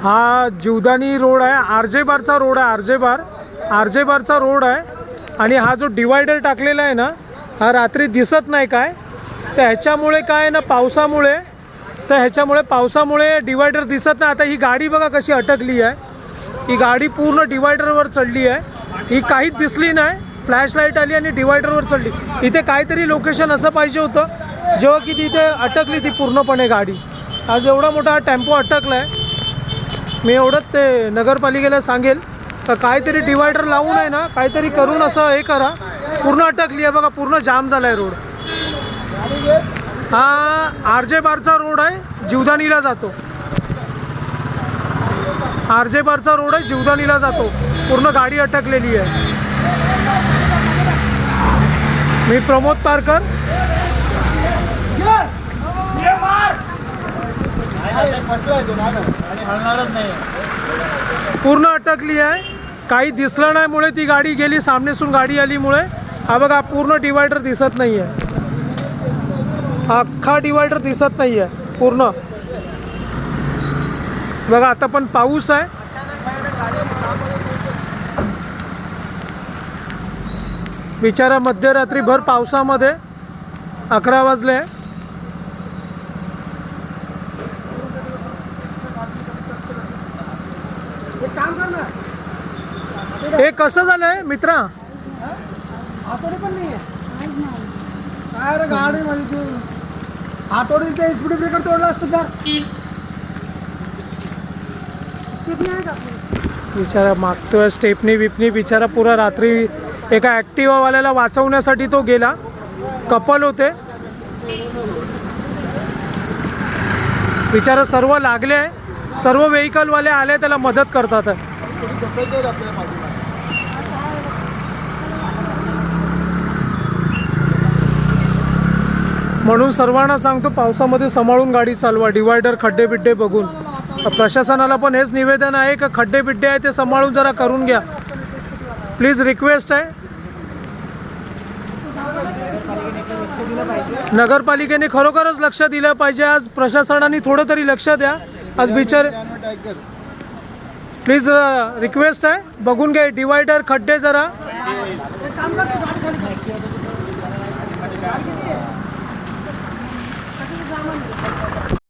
हा जीवदानी रोड आहे, आरजे बारचा रोड आहे, आरजे बारचा रोड आहे। आणि हा जो डिवायडर टाकलेला आहे ना, हा रात्री दिसत नाही काय, तर ह्याच्यामुळे काय आहे ना, पावसामुळे डिवायडर दिसत नाही। आता ही गाडी बघा कशी अटकली आहे, ही गाडी पूर्ण डिवायडरवर चढली आहे, ही काहीच दिसली नाही, फ्लॅश लाईट आली आणि डिवायडरवर चढली। इथे काहीतरी लोकेशन असं पाहिजे होतं जेव्हा की तिथे अटकली ती पूर्णपणे गाडी। आज एवढा मोठा हा टेम्पो अटकला आहे, मी एवढंच ते नगरपालिकेला सांगेल तर काहीतरी डिवायडर लावून आहे ना, काहीतरी करून असं हे करा। पूर्ण अटकली आहे बघा, पूर्ण जाम झाला आहे रोड। हा आरजे बारचा रोड आहे, जीवदानीला जातो, आरजे बारचा रोड आहे, जीवदानीला जातो, पूर्ण गाडी अटकलेली आहे। मी प्रमोद पारकर, पूर्ण अटकली आहे, काही दिसलं नाही मुळे ती गाडी गेली, सामनेसून गाडी आली मुळे हा बघा पूर्ण डिवायडर दिसत नाही आहे, अख्खा डिवायडर दिसत नाही आहे पूर्ण बघा। आता पण पाऊस आहे, बिचारा मध्यरात्री भर पावसामध्ये 11 वाजले। हे कसं झालंय मित्रा? आठवडी पण नाही आहे काय रे गाडी मध्ये तू आठवडीचे स्पीड ब्रेकर तोडला असतं तर बिचारा मागतोय स्टेपनी बिपनी, बिचारा पुरा रात्री एका ॲक्टिवावाल्याला वाचवण्यासाठी तो गेला, कपल होते बिचारा, सर्व लागले, सर्व व्हेकलवाले आले त्याला मदत करतात। म्हणून सर्वांना सांगतो पावसामध्ये सांभाळून गाडी चालवा, डिवायडर खड्डे बिड्डे बघून। प्रशासनाला पण हेच निवेदन आहे की खड्डे बिड्डे आहे ते सांभाळून जरा करून घ्या, प्लीज रिक्वेस्ट आहे। नगरपालिकेने खरोखरच लक्ष दिलं पाहिजे, आज प्रशासनाने थोडं तरी लक्ष द्या आज बिचारे, प्लीज रिक्वेस्ट आहे, बघून घ्या डिवायडर खड्डे जरा।